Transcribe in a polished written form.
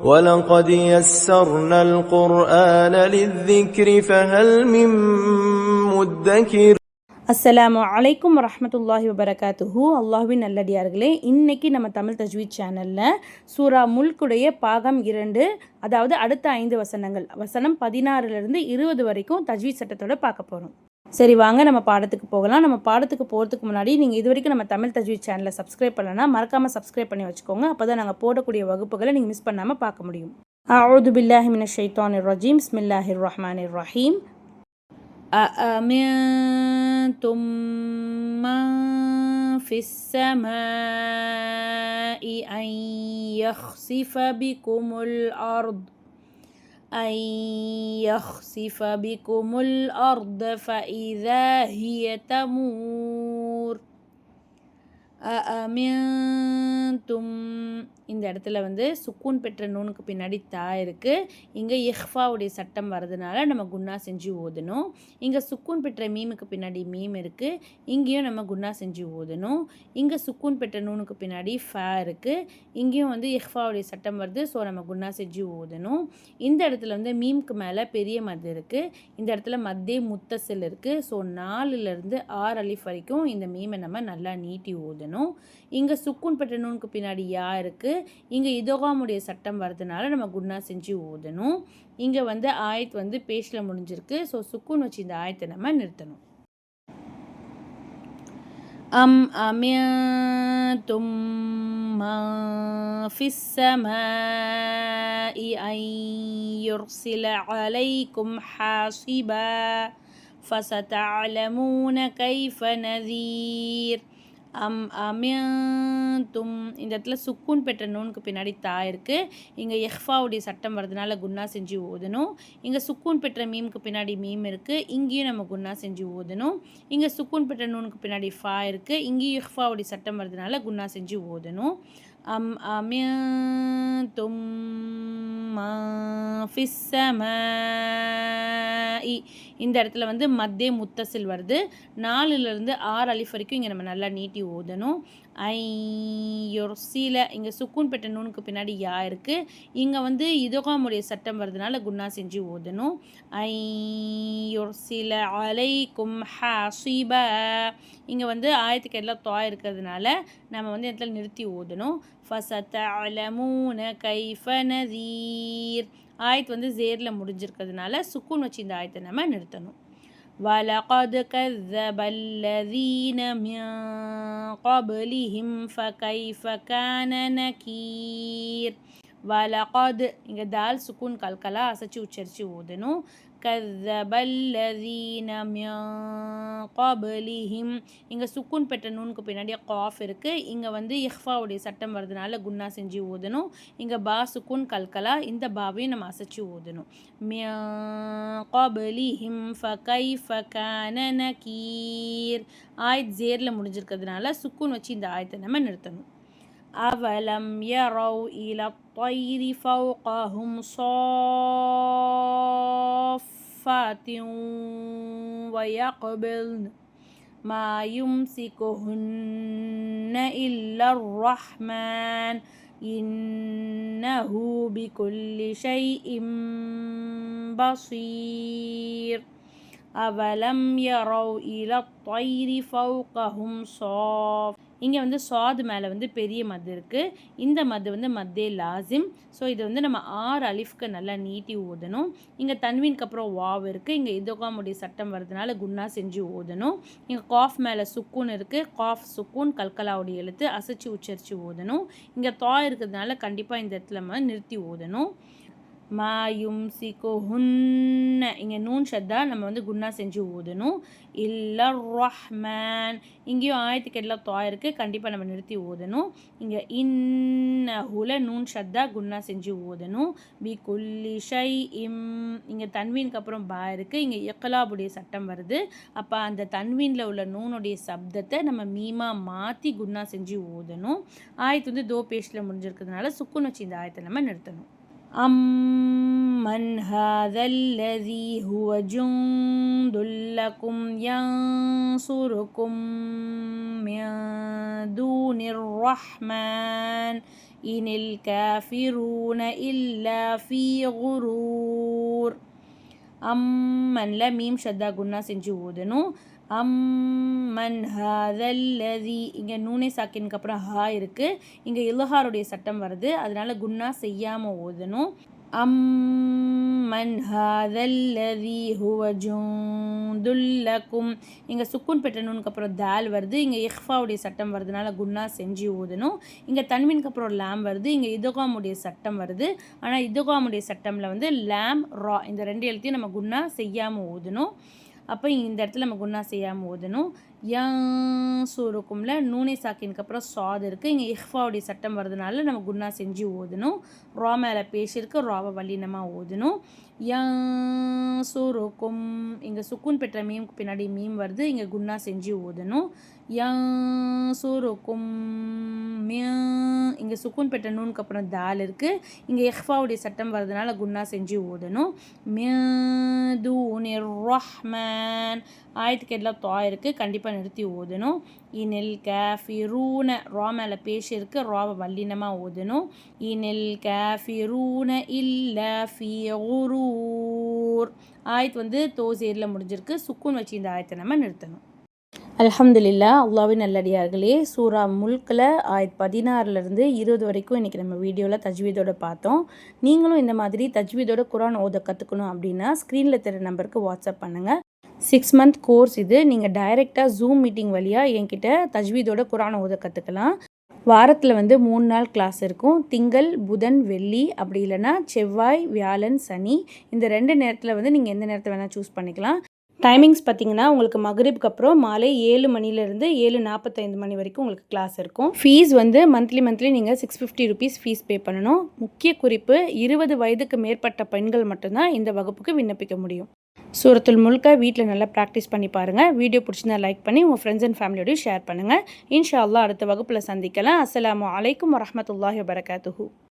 وَلَقَدْ يَسَّرْنَا الْقُرْآنَ لِلذِّكْرِ فَهَلْ مِن مُّدَّكِرٍ. அஸ்ஸலாமு அலைக்கும் வரஹ்மத்துல்லாஹி வபரகாத்துஹு. அல்லாஹ்வின் நல்லடியார்களே, இன்னைக்கு நம்ம தமிழ் தஜ்வீத் சேனலில் சூரா முல்குடைய பாகம் 2, அதாவது அடுத்த 5 வசனங்கள், வசனம் 16லேருந்து 20 வரைக்கும் தஜ்வீத் சட்டத்தோட பார்க்க போகிறோம். சரி, வாங்க நம்ம பாடத்துக்கு போகலாம். நம்ம பாடத்துக்கு போகிறதுக்கு முன்னாடி நீங்கள் இது வரைக்கும் நம்ம தமிழ் தஜ்வீத் சேனலை சப்ஸ்கிரைப் பண்ணலன்னா மறக்காமல் சப்ஸ்கிரைப் பண்ணி வச்சுக்கோங்க. அப்போ தான் நாங்கள் போடக்கூடிய வகுப்புகளை நீங்கள் மிஸ் பண்ணாமல் பார்க்க முடியும். அஊது பில்லாஹி மினஷ் ஷைத்தானிர் ரஜீம். பிஸ்மில்லாஹிர் ரஹ்மானிர் ரஹீம். أأمنتم من في السماء أن يخسف بكم الأرض فإذا هي تمور. அஅமின்தும், இந்த இடத்துல சுக்கூன் பெற்ற நூனுக்கு பின்னாடி தா இருக்குது. இங்கே இஹ்ஃபாவுடைய சட்டம் வரதுனால நம்ம குன்னா செஞ்சு ஓதணும். இங்கே சுக்கூன் பெற்ற மீமுக்கு பின்னாடி மீம் இருக்குது, இங்கேயும் நம்ம குன்னா செஞ்சு ஓதணும். இங்கே சுக்கூன் பெற்ற நூனுக்கு பின்னாடி ஃபா இருக்குது, இங்கேயும் இஹ்ஃபாவுடைய சட்டம் வருது. ஸோ நம்ம குன்னா செஞ்சு ஓதணும். இந்த இடத்துல மீமுக்கு மேலே பெரிய மத் இருக்குது. இந்த இடத்துல மத்தே முத்தசில் இருக்குது. ஸோ 4லேருந்து 6 அலிஃப் வரைக்கும் இந்த மீமை நம்ம நல்லா நீட்டி ஓதணும். இங்கே சுக்கூன் பெற்ற நூனுக்கு பின்னாடி யா இருக்குது. இங்கே இதோகாமுடைய சட்டம் வரதுனால நம்ம குன்னா செஞ்சு ஓதணும். இங்கே ஆயத் பேஷில் முடிஞ்சிருக்கு. ஸோ சுக்கூன் வச்சு இந்த ஆயத்தை நம்ம நிறுத்தணும். அமின்தும் மன் ஃபிஸ் ஸமாஇ அன் யுர்ஸில அலைக்கும் ஹாஸிபா ஃபஸதஅலமூன கைஃப நதீர். அமின்தும், இந்த இடத்துல சுக்கூன் பெற்ற நூனுக்கு பின்னாடி தா இருக்குது. இங்கே இஹ்ஃபாவுடைய சட்டம் வரதுனால குன்னா செஞ்சு ஓதணும். இங்கே சுக்கூன் பெற்ற மீமுக்கு பின்னாடி மீம் இருக்குது, இங்கேயும் நம்ம குன்னா செஞ்சு ஓதணும். இங்கே சுக்கூன் பெற்ற நூனுக்கு பின்னாடி ஃபா இருக்குது, இங்கேயும் இஹ்ஃபாவுடைய சட்டம் வரதுனால குன்னா செஞ்சு ஓதணும். அமின்தும் மன் ஃபிஸ் ஸமாஇ, இந்த இடத்துல மத்தே முத்தசில் வருது. 4லேருந்து 6 அலிஃப் வரைக்கும் இங்கே நம்ம நல்லா நீட்டி ஓதணும். ஐ யுர்ஸில, இங்கே சுக்கூன் பெற்ற நூனுக்கு பின்னாடி யா இருக்குது. இங்கே இதோகாமுடைய சட்டம் வரதுனால குன்னா செஞ்சு ஓதணும். ஐ யுர்ஸில அலைக்கும் ஹாஸிபா, இங்கே ஆயத்துக்கு எல்லாம் தா இருக்கிறதுனால நம்ம இந்த இடத்துல நிறுத்தி ஓதணும். ஃபஸதஅலமூன கைஃப நதீர், ஆயத் ஜேரில் முடிஞ்சிருக்கிறதுனால சுக்கூன் வச்சு இந்த ஆயத்தை நம்ம நிறுத்தணும். وَلَقَدْ كَذَّبَ الَّذِينَ مِن قَبْلِهِمْ فَكَيْفَ كَانَ نَكِيرٌ. வலகத், இங்கே தால் சுக்கூன் கல்கலா அசைச்சு உச்சரித்து ஓதணும். கذبல்லதீன மின் கப்லிஹிம், இங்கே சுக்கூன் பெற்ற நூனுக்கு பின்னாடி காஃப் இருக்குது. இங்கே இஹ்ஃபாவுடைய சட்டம் வரதுனால குன்னா செஞ்சு ஓதணும். இங்கே பா சுக்கூன் கல்கலா, இந்த பாவையும் நம்ம அசைச்சு ஓதணும். மின் கப்லிஹிம் ஃபகைஃப கான நகீர், ஆயத் ஜேரில் முடிஞ்சிருக்கிறதுனால சுக்கூன் வச்சு இந்த ஆயத்தை நம்ம நிறுத்தணும். அவலம் யரவ் இலத் طير فوقهم صافات ويقبضن ما يمسكهن إلا الرحمن إنه بكل شيء بصير. அவலம் யரவ் இலத் طير فوقهم صاف, இங்கே சாது மேலே பெரிய மத் இருக்குது. இந்த மத் மத்தே லாசிம். ஸோ இதை நம்ம 6 அலிஃப்க்கு நல்லா நீட்டி ஓதணும். இங்கே தன்வீனுக்கு அப்புறம் வாவ் இருக்குது. இங்கே இதோகாமுடைய சட்டம் வரதுனால குன்னா செஞ்சு ஓதணும். இங்கே காஃப் மேலே சுக்கூன் இருக்குது. காஃப் சுக்கூன் கல்கலாவுடைய எழுத்து அசைச்சு உச்சரித்து ஓதணும். இங்கே தா இருக்கிறதுனால கண்டிப்பாக இந்த இடத்துல நம்ம நிறுத்தி ஓதணும். மா யும்சிகுஹுன்ன, இங்கே நூன் ஷத்தா நம்ம குன்னா செஞ்சு ஓதணும். இல்லர் ரஹ்மான், இங்கேயும் ஆயத்துக்கு எல்லாம் தா இருக்குது, கண்டிப்பாக நம்ம நிறுத்தி ஓதணும். இங்கே இன்னஹுல நூன் ஷத்தா குன்னா செஞ்சு ஓதணும். பி குல்லி ஷை இம், இங்கே தன்வீனுக்கு அப்புறம் பா இருக்குது. இங்கே இக்லாபுடைய சட்டம் வருது. அப்போ அந்த தன்வீனில் உள்ள நூனுடைய சப்தத்தை நம்ம மீமா மாற்றி குன்னா செஞ்சு ஓதணும். ஆயத்து தோ பேஷில் முடிஞ்சிருக்கிறதுனால சுக்குன் வச்சு இந்த ஆயத்தை நம்ம நிறுத்தணும். أَمَّنْ هَذَا الَّذِي هُوَ جُنْدٌ لَكُمْ يَنْصُرُكُمْ مِنْ دُونِ الرَّحْمَنِ இனில் காஃபிரூன இல்லா ஃபீ குரூர். அம்மன்ல மீம் ஷத்தா குன்னா செஞ்சு ஓதணும். அம்மன் ஹாதல்லதி, இங்கே நூனே சாக்கினுக்கு அப்புறம் ஹா இருக்குது. இங்கே இல்ஹாருடைய சட்டம் வருது, அதனால குன்னா செய்யாமல் ஓதணும். அம்மன் ஹாதல்லதி ஹுவ ஜுந்துல்லக்கும், இங்கே சுக்கூன் பெற்ற நூனுக்கு அப்புறம் தால் வருது, இங்கே இஹ்ஃபாவுடைய சட்டம் வருதுனால குன்னா செஞ்சு ஓதணும். இங்கே தன்வீனுக்கு அப்புறம் லாம் வருது, இங்கே இதுகாமுடைய சட்டம் வருது. ஆனால் இதுகாமுடைய சட்டமில் வந்து லாம் ரா இந்த 2 எழுத்தையும் நம்ம குன்னா செய்யாமல் ஓதணும். அப்போ இந்த இடத்துல நம்ம குன்னா செய்யாமல் ஓதணும். யன்சுருக்கும்ல நூனே சாக்கினுக்கு அப்புறம் சாது இருக்குது, இங்கே இஹ்ஃபாவுடைய சட்டம் வருதுனால நம்ம குன்னா செஞ்சு ஓதணும். ரா மேலே பேஷ் இருக்குது, ராவை வல்லினமாக ஓதணும். யன்சுருக்கும், இங்கே சுக்கூன் பெற்ற மீமுக்கு பின்னாடி மீம் வருது, இங்கே குன்னா செஞ்சு ஓதணும். யன்சுருக்கும் இங்கே சுக்கூன் பெற்ற நூனுக்கு அப்புறம் தால் இருக்குது, இங்கே இஹ்ஃபாவுடைய சட்டம் வருதுனால குன்னா செஞ்சு ஓதணும். மிதூனிர் ரஹ்மான், ஆயத்துக்கு எல்லாம் தா இருக்குது, கண்டிப்பாக நிறுத்தி ஓதணும். இனில் காஃபிரூன ரா மேலே பேஷ் இருக்குது, ராவை வல்லினமாக ஓதணும். இனில் காஃபிரூன இல்லா ஃபீ குரூர். ஆயத்து வந்து தோசேரில் முடிஞ்சிருக்கு, சுக்கூன் வச்சு இந்த ஆயத்தை நம்ம நிறுத்தணும். அல்ஹம்துலில்லா, அல்லாஹ்வின் நல்லடியார்களே, சூரா முல்கில் ஆயத் 16லேருந்து 20 வரைக்கும் இன்றைக்கி நம்ம வீடியோவில் தஜ்வீதோடு பார்த்தோம். நீங்களும் இந்த மாதிரி தஜ்வீதோட குரான் ஓத கற்றுக்கணும் அப்படின்னா ஸ்க்ரீனில் தெரிய நம்பருக்கு வாட்ஸ்அப் பண்ணுங்கள். 6 மந்த் கோர்ஸ் இது. நீங்கள் டைரெக்டாக ஜூம் மீட்டிங் வழியாக என்கிட்ட தஜ்வீதோட குரான் ஓத கற்றுக்கலாம். வாரத்தில் வந்து 3 நாள் கிளாஸ் இருக்கும். திங்கள், புதன், வெள்ளி, அப்படி இல்லைன்னா செவ்வாய், வியாழன், சனி. இந்த 2 நேரத்தில் வந்து நீங்கள் எந்த நேரத்தை வேணால் சூஸ் பண்ணிக்கலாம். டைமிங்ஸ் பார்த்திங்கன்னா உங்களுக்கு மகரிப்க்கு அப்புறம் மாலை 7 மணிலேருந்து 7:45 மணி வரைக்கும் உங்களுக்கு கிளாஸ் இருக்கும். ஃபீஸ் வந்து மந்த்லி நீங்கள் 650 ருபீஸ் ஃபீஸ் பே பண்ணணும். முக்கிய குறிப்பு, 20 வயதுக்கு மேற்பட்ட பெண்கள் மட்டும்தான் இந்த வகுப்புக்கு விண்ணப்பிக்க முடியும். சூரத்துல் முல்கை வீட்டில் நல்லா ப்ராக்டிஸ் பண்ணி பாருங்கள். வீடியோ பிடிச்சிருந்தா லைக் பண்ணி உங்கள் ஃப்ரெண்ட்ஸ் அண்ட் ஃபேமிலியோடய ஷேர் பண்ணுங்கள். இன்ஷா அல்லாஹ் அடுத்த வகுப்பில் சந்திக்கலாம். அஸ்ஸலாமு அலைக்கும் வரஹ்மத்துல்லாஹி வபரகாத்துஹு.